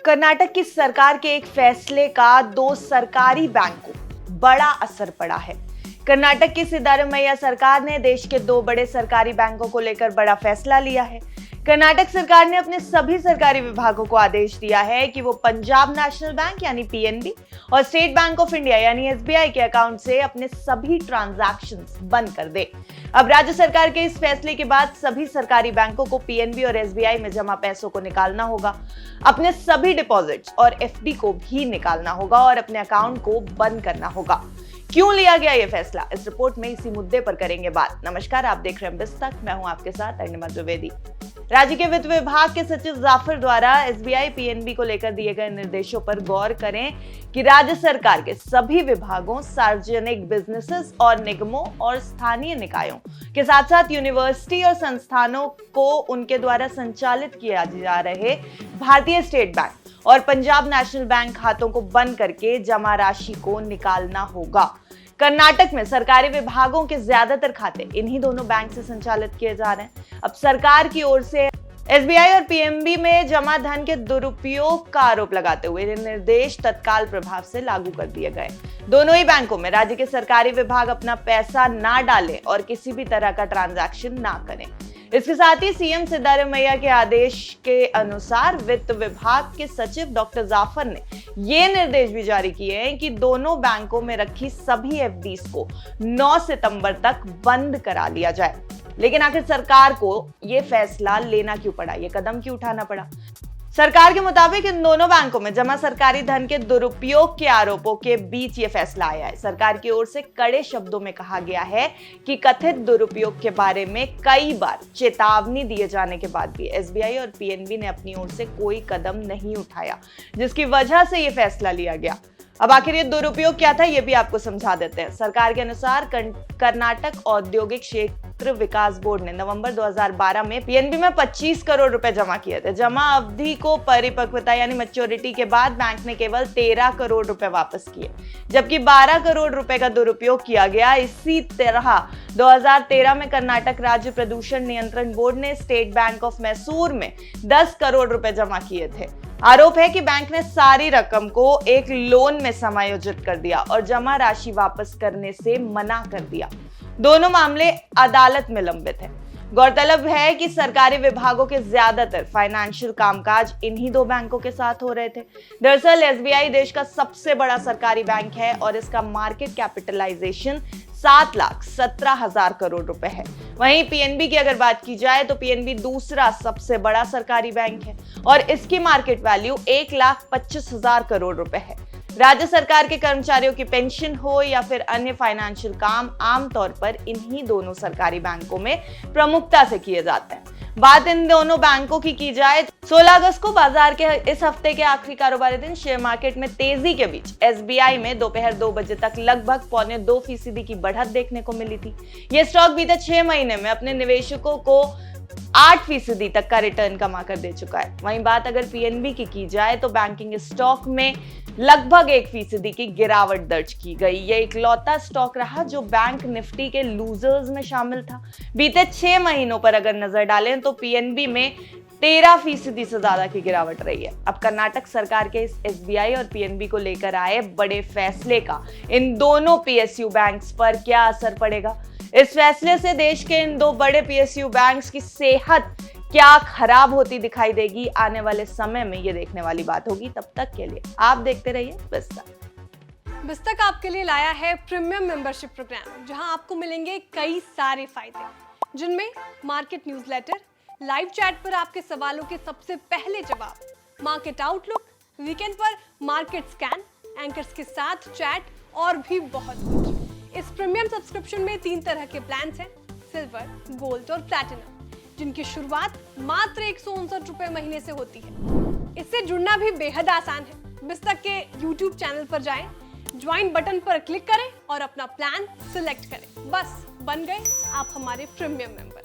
कर्नाटक की सरकार के एक फैसले का दो सरकारी बैंकों बड़ा असर पड़ा है। कर्नाटक की सिद्धारमैया सरकार ने देश के दो बड़े सरकारी बैंकों को लेकर बड़ा फैसला लिया है। कर्नाटक सरकार ने अपने सभी सरकारी विभागों को आदेश दिया है कि वो पंजाब नेशनल बैंक यानी पीएनबी और स्टेट बैंक ऑफ इंडिया यानी एसबीआई के अकाउंट से अपने सभी ट्रांजैक्शंस बंद कर दे। अब राज्य सरकार के इस फैसले के बाद सभी सरकारी बैंकों को पीएनबी और एसबीआई में जमा पैसों को निकालना होगा, अपने सभी डिपॉजिट्स और एफडी को भी निकालना होगा और अपने अकाउंट को बंद करना होगा। क्यों लिया गया ये फैसला, इस रिपोर्ट में इसी मुद्दे पर करेंगे बात। नमस्कार, आप देख रहे हैं बिस्तक, मैं हूं आपके साथ अर्निमा द्विवेदी। राज्य के वित्त विभाग के सचिव जाफर द्वारा एसबीआई पीएनबी को लेकर दिए गए निर्देशों पर गौर करें कि राज्य सरकार के सभी विभागों, सार्वजनिक बिजनेसेस और निगमों और स्थानीय निकायों के साथ साथ यूनिवर्सिटी और संस्थानों को उनके द्वारा संचालित किया जा रहे भारतीय स्टेट बैंक और पंजाब नेशनल बैंक खातों को बंद करके जमा राशि को निकालना होगा। कर्नाटक में सरकारी विभागों के ज्यादातर खाते इन्हीं दोनों बैंक से संचालित किए जा रहे हैं। अब सरकार की ओर से एसबीआई और पीएनबी में जमा धन के दुरुपयोग का आरोप लगाते हुए ये निर्देश तत्काल प्रभाव से लागू कर दिए गए। दोनों ही बैंकों में राज्य के सरकारी विभाग अपना पैसा ना डालें और किसी भी तरह का ट्रांजैक्शन ना करें। इसके साथ ही सीएम सिद्धारमैया के आदेश के अनुसार वित्त विभाग के सचिव डॉक्टर जाफर ने ये निर्देश भी जारी किए हैं कि दोनों बैंकों में रखी सभी एफडीज को 9 सितंबर तक बंद करा लिया जाए। लेकिन आखिर सरकार को ये फैसला लेना क्यों पड़ा, ये कदम क्यों उठाना पड़ा? सरकार के मुताबिक इन दोनों बैंकों में जमा सरकारी धन के दुरुपयोग के आरोपों के बीच ये फैसला आया है। सरकार की ओर से कड़े शब्दों में कहा गया है कि कथित दुरुपयोग के बारे में कई बार चेतावनी दिए जाने के बाद भी एसबीआई और पीएनबी ने अपनी ओर से कोई कदम नहीं उठाया, जिसकी वजह से ये फैसला लिया गया। अब आखिर ये दुरुपयोग क्या था, ये भी आपको समझा देते हैं। सरकार के अनुसार कर्नाटक औद्योगिक क्षेत्र विकास बोर्ड ने नवंबर 2012 में पीएनबी में 25 करोड़ रुपए जमा किए थे। जमा अवधि को परिपक्वता यानी मैच्योरिटी के बाद बैंक ने केवल 13 करोड़ रुपए वापस किए, जबकि 12 करोड़ रुपए का दुरुपयोग किया गया। इसी तरह 2013 में कर्नाटक राज्य प्रदूषण नियंत्रण बोर्ड ने स्टेट बैंक ऑफ मैसूर में 10 करोड़ रुपए जमा किए थे। आरोप है कि बैंक ने सारी रकम को एक लोन में समायोजित कर दिया और जमा राशि वापस करने से मना कर दिया। दोनों मामले अदालत में लंबित हैं। गौरतलब है कि सरकारी विभागों के ज्यादातर फाइनेंशियल कामकाज इन्हीं दो बैंकों के साथ हो रहे थे। दरअसल एसबीआई देश का सबसे बड़ा सरकारी बैंक है और इसका मार्केट कैपिटलाइजेशन 7,17,000 करोड़ रुपए है। वहीं पीएनबी की अगर बात की जाए तो पीएनबी दूसरा सबसे बड़ा सरकारी बैंक है और इसकी मार्केट वैल्यू 1,25,000 करोड़ रुपए है। राज्य सरकार के कर्मचारियों की पेंशन हो या फिर अन्य फाइनेंशियल काम आमतौर पर इन्हीं दोनों सरकारी बैंकों में प्रमुखता से किए जाते हैं। बात इन दोनों बैंकों की जाए 16 अगस्त को बाजार के इस हफ्ते के आखिरी कारोबारी दिन शेयर मार्केट में तेजी के बीच एसबीआई में दोपहर 2 बजे तक लगभग 0.25% की बढ़त देखने को मिली थी। यह स्टॉक बीते 6 महीने में अपने निवेशकों को 8% तक का रिटर्न कमा कर दे चुका है। वहीं बात अगर पीएनबी की जाए तो बैंकिंग स्टॉक में लगभग 1% की गिरावट दर्ज की गई। यह इकलौता स्टॉक रहा जो बैंक निफ्टी के लूजर्स में शामिल था। बीते 6 महीनों पर अगर नजर डालें तो पीएनबी में 13% से ज्यादा की गिरावट रही है। अब कर्नाटक सरकार के इस एसबीआई और पीएनबी को लेकर आए बड़े फैसले का इन दोनों पीएसयू बैंक्स पर क्या असर पड़ेगा? इस फैसले से देश के इन दो बड़े पीएसयू बैंक्स की सेहत क्या खराब होती दिखाई देगी, आने वाले समय में ये देखने वाली बात होगी। तब तक के लिए आप देखते रहिए बिस्तक। बिस्तक आपके लिए लाया है प्रीमियम मेंबरशिप प्रोग्राम, जहां आपको मिलेंगे कई सारे फायदे, जिनमें मार्केट न्यूज़लेटर, लाइव चैट पर आपके सवालों के सबसे पहले जवाब, मार्केट आउटलुक, वीकेंड पर मार्केट स्कैन, एंकर्स के साथ चैट और भी बहुत कुछ। इस प्रीमियम सब्सक्रिप्शन में 3 तरह के प्लान्स हैं, सिल्वर, गोल्ड और प्लैटिनम, जिनकी शुरुआत मात्र 159 रुपए महीने से होती है। इससे जुड़ना भी बेहद आसान है। बिस्तक के YouTube चैनल पर जाएं, ज्वाइन बटन पर क्लिक करें और अपना प्लान सिलेक्ट करें। बस बन गए आप हमारे प्रीमियम मेंबर।